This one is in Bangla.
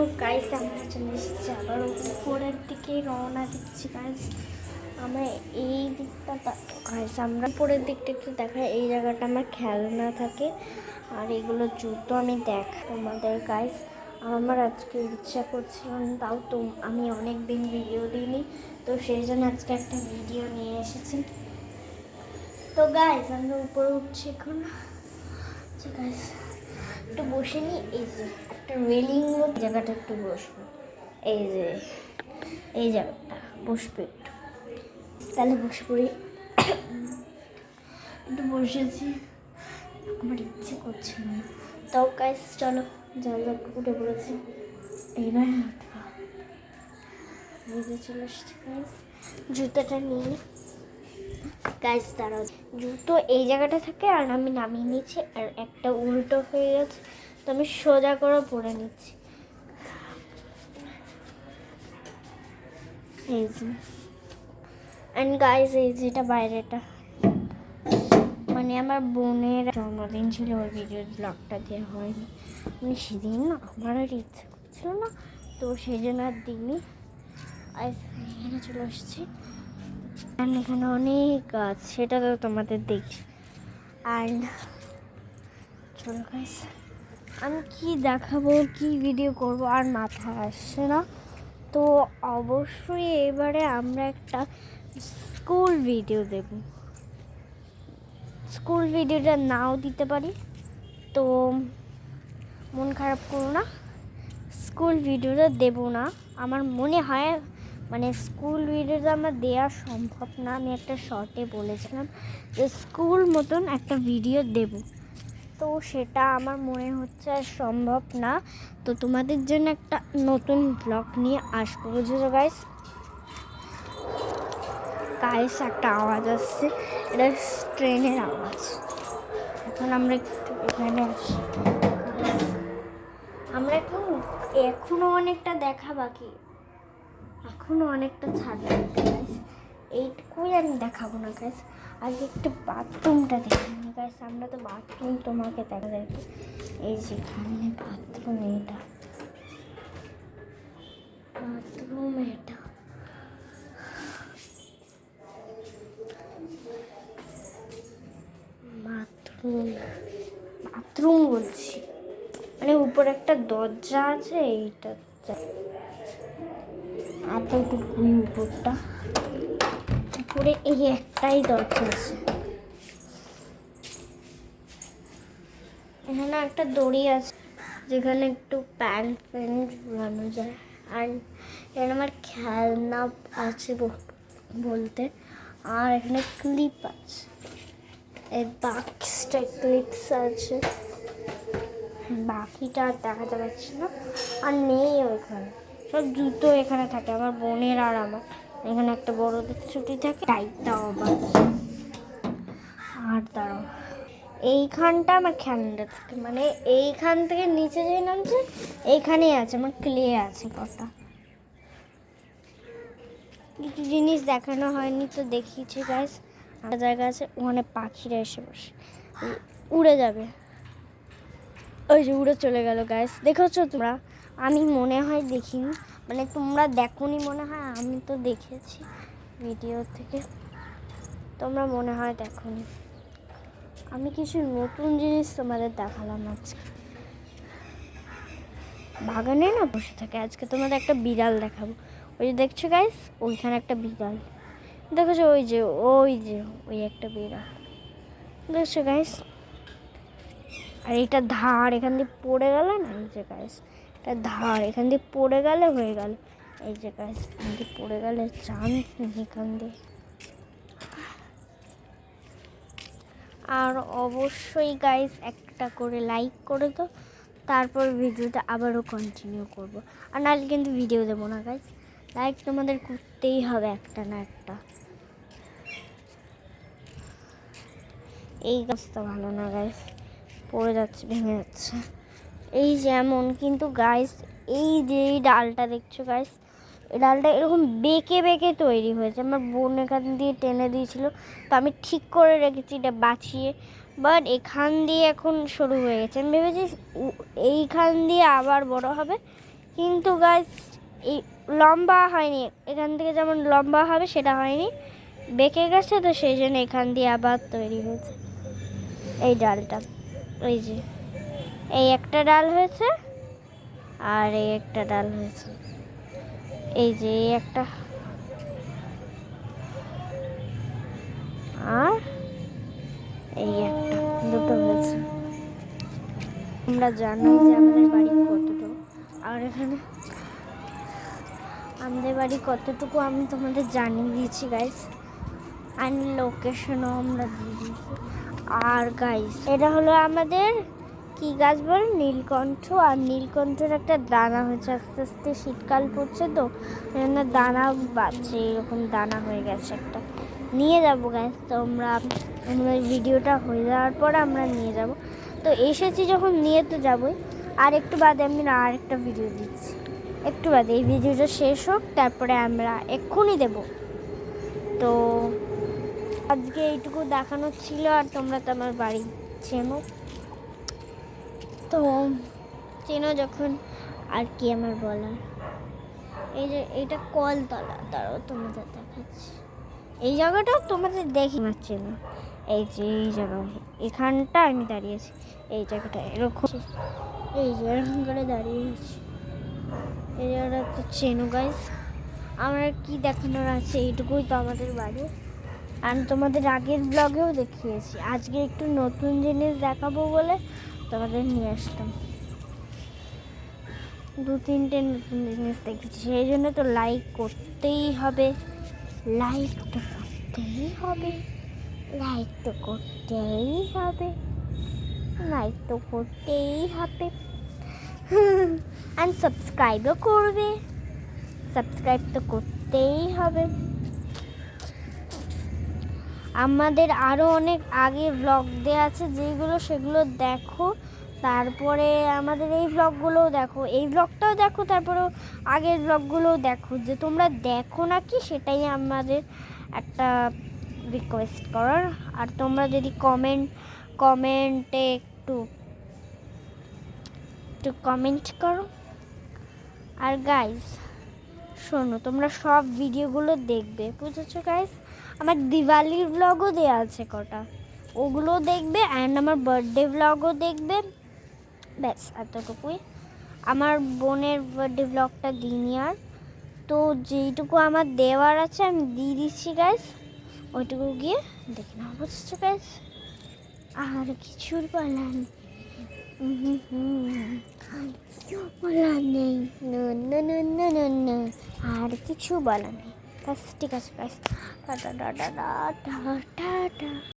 তো গাইস আমরা চলে এসেছি আবার উপরের দিকে রওনা দিচ্ছি গাইস। আমরা এই দিকটা গাইস আমরা উপরের দিকটা একটু দেখাই। এই জায়গাটা আমার খেলনা থাকে আর এগুলো জুতো আমি তোমাদের গাইস। আমার আজকে ইচ্ছা করছিলাম, তাও তো আমি অনেক দিন ভিডিও দিইনি, তো সেই জন্য আজকে একটা ভিডিও নিয়ে এসেছি। তো গাইস আমরা উপরে উঠছি এখন। গাইস একটু বসে নি, এই যে একটা রেলিং জায়গাটা একটু বসবো, এই যে এই জায়গাটা বসবে একটু, তাহলে বসে পড়ি। একটু বসেছি, আমার ইচ্ছে করছিল না, তাও গাইস চলো জানলা উঠে পড়েছি। এইবার চলে এসছি গাইস, জুতোটা নিয়ে গাইস দাঁড়াও। জুতো এই জায়গাটা থাকে আর আমি নামিয়ে নিচ্ছি, আর একটা উল্টো হয়ে গেছে, তো আমি সোজা করে পরে নিচ্ছি। এই যে অ্যান্ড গাইস এই যেটা বাইরেটা মানে আমার বোনের জন্মদিন ছিল, ওই ভিডিও ব্লগটা দেওয়া হয়নি। মানে সেদিন না আমার আর ইচ্ছে করছিল না, তো সেই জন্য আর দিইনি। এখানে চলে এসেছি, আর এখানে অনেক গাছ, সেটা তো তোমাদের দেখি। অ্যান্ড চলো গাইস, আমি কি দেখাবো, কি ভিডিও করব আর মাথায় আসছে না। তো অবশ্যই এবারে আমরা একটা স্কুল ভিডিও দেব। স্কুল ভিডিওটা নাও দিতে পারি, তো মন খারাপ করো না। স্কুল ভিডিওটা দেব না, আমার মনে হয় মানে স্কুল ভিডিওটা আমার দেওয়া সম্ভব না। আমি একটা শর্টে বলেছিলাম যে স্কুল মতন একটা ভিডিও দেব, তো সেটা আমার মনে হচ্ছে আর সম্ভব না। তো তোমাদের জন্য একটা নতুন ব্লগ নিয়ে আসবো, বুঝেছো গাইস। গাইস একটা আওয়াজ আসছে, এটা ট্রেনের আওয়াজ। এখন আমরা একটু এখানে আসি, আমরা এখনো অনেকটা দেখা বাকি, এখনো অনেকটা ছাদ বাকি গাইস। এইটুকুই আমি দেখাবো না গাইস, আগে একটু বাথরুমটা দেখে নি গাইস। আমরা তো বাথরুম তোমাকে দেখা যাবে, এই যেখানে বাথরুম, এটা বাথরুম, এটা বাথরুম, বাথরুম বলছি মানে উপরে একটা দরজা আছে, এইটা এতটুকুই উপরটা, উপরে এই একটাই দরজা আছে। এখানে একটা দড়ি আছে যেখানে একটু প্যান্ট ঝুলানো যায়, আর এখানে আমার খেলনা আছে বলতে, আর এখানে ক্লিপ আছে, এই বাক্সটা ক্লিপস আছে, বাকিটা আর দেখাতে পারছি না, আর নেই ওইখানে। সব জুতো এখানে থাকে আমার বোনের আর আমার। এখানে একটা বড়দের ছুটি থাকে, টাইটটাও আবার। আর দাঁড়াও, এইখানটা আমার খেলনাটা থাকে, মানে এইখান থেকে নিচে যে নামছে এইখানেই আছে আমার ক্লে আছে কটা। কিছু জিনিস দেখানো হয়নি, তো দেখিয়েছি গাইস। একটা জায়গা আছে, ওখানে পাখিরা এসে বসে, উড়ে যাবে, ওই যে উড়ে চলে গেল গাইস। দেখেছো তোমরা? আমি মনে হয় দেখিনি, মানে তোমরা দেখোনি মনে হয়, আমি তো দেখেছি ভিডিও থেকে, তোমরা মনে হয় দেখোনি। আমি কিছু নতুন জিনিস তোমাদের দেখালাম আজকে। বাগানে না বসে থাকে, আজকে তোমাদের একটা বিড়াল দেখাবো। ওই যে দেখছো গাইস, ওইখানে একটা বিড়াল দেখেছো, ওই যে ওই একটা বিড়াল দেখছো গাইস। আর এটা ধার এখান দিয়ে পড়ে গেল না, এই যে গাইস এটা ধার এখান দিয়ে পড়ে গেলে হয়ে গেল। এই যে গাইস এখান দিয়ে পড়ে গেলে চান্স নেই এখান দিয়ে। আর অবশ্যই গাইস একটা করে লাইক করে দাও, তারপর ভিডিওটা আবারও কন্টিনিউ করব। আর নাহলে কিন্তু ভিডিও দেবো না গাইস, লাইক তোমাদের করতেই হবে একটা না একটা। এই গাছটা ভালো না গাইস, পড়ে যাচ্ছে, ভেঙে যাচ্ছে এই যেমন। কিন্তু গাইস এই যে এই ডালটা দেখছো গাইস, এই ডালটা এরকম বেঁকে বেঁকে তৈরি হয়েছে, আমার বোন এখান দিয়ে টেনে দিয়েছিল, তো আমি ঠিক করে রেখেছি এটা বাঁচিয়ে। বাট এখান দিয়ে এখন সরু হয়ে গেছে, আমি ভেবেছি এইখান দিয়ে আবার বড় হবে, কিন্তু গাইস এই লম্বা হয়নি, এখান থেকে যেমন লম্বা হবে সেটা হয়নি, বেঁকে গেছে, তো সেই জন্য এখান দিয়ে আবার তৈরি হয়েছে এই ডালটা। ওই যে এই একটা ডাল হয়েছে আর এই একটা ডাল হয়েছে, এই যে এই একটা আর এই একটা, দুটো হয়েছে। আমরা জানি যে আমাদের বাড়ি কতটুকু, আর এখানে আমাদের বাড়ি কতটুকু আমি তোমাদের জানিয়ে দিয়েছি গাইস, আর লোকেশনও আমরা দিয়ে দিয়েছি। আর গাইস এটা হলো আমাদের কি গাছ বলে, নীলকণ্ঠ। আর নীলকণ্ঠের একটা দানা হয়েছে, আস্তে আস্তে শীতকাল পড়ছে তো এজন্য দানা বাড়ছে, এরকম দানা হয়ে গেছে একটা, নিয়ে যাবো গাইস। তো আমাদের ভিডিওটা হয়ে যাওয়ার পরে আমরা নিয়ে যাব। তো এসেছি যখন নিয়ে তো যাবোই, আর একটু বাদে আমি আর একটা ভিডিও দিচ্ছি, একটু বাদে এই ভিডিওটা শেষ হোক, তারপরে আমরা এক্ষুনি দেব। তো আজকে এইটুকু দেখানোর ছিল, আর তোমরা তো আমার বাড়ি চেনো, তো চেনো যখন আর কি আমার বলার। এই যে এইটা কলতলা, তারাও তোমাদের দেখাচ্ছি, এই জায়গাটাও তোমাদের দেখি পাচ্ছি না, এই যে এই জায়গা, এখানটা আমি দাঁড়িয়েছি, এই জায়গাটা এরকম, এই যে এরকম করে দাঁড়িয়েছি, এই জায়গাটা তো চেনো গাইস। আমার কি দেখানোর আছে, এইটুকুই তো আমাদের বাড়ি। আমি তোমাদের আগের ব্লগেও দেখিয়েছি, আজকে একটু নতুন জিনিস দেখাবো বলে তোমাদের নিয়ে আসলাম। 2-3টে নতুন জিনিস দেখেছি, সেই জন্য তো লাইক করতেই হবে, লাইক তো করতেই হবে, লাইক তো করতেই হবে, লাইক তো করতেই হবে, আর সাবস্ক্রাইবও করবে, সাবস্ক্রাইব তো করতেই হবে। আমাদের আরও অনেক আগে ব্লগ দেওয়া আছে যেগুলো, সেগুলো দেখো, তারপরে আমাদের এই ব্লগগুলোও দেখো, এই ব্লগটাও দেখো, তারপরেও আগের ব্লগগুলোও দেখো, যে তোমরা দেখো না কি সেটাই আমাদের একটা রিকোয়েস্ট করার। আর তোমরা যদি কমেন্টে একটু কমেন্ট করো। আর গাইস শোনো, তোমরা সব ভিডিওগুলো দেখবে, বুঝেছো গাইস? আমার দিওয়ালির ব্লগও দেওয়া আছে কটা, ওগুলোও দেখবে, অ্যান্ড আমার বার্থডে ব্লগও দেখবে, ব্যাস এতটুকুই। আমার বোনের বার্থডে ব্লগটা দিইনি আর, তো যেইটুকু আমার দেওয়ার আছে আমি দিয়ে দিচ্ছি গাইস, ওইটুকু গিয়ে দেখে নাও, বুঝছো গাইস? আর কিছুর বলার নেই, বলার নেই, আর কিছু বলার নেই, ব্যাস ঠিক আছে guys, tata tata tata tata.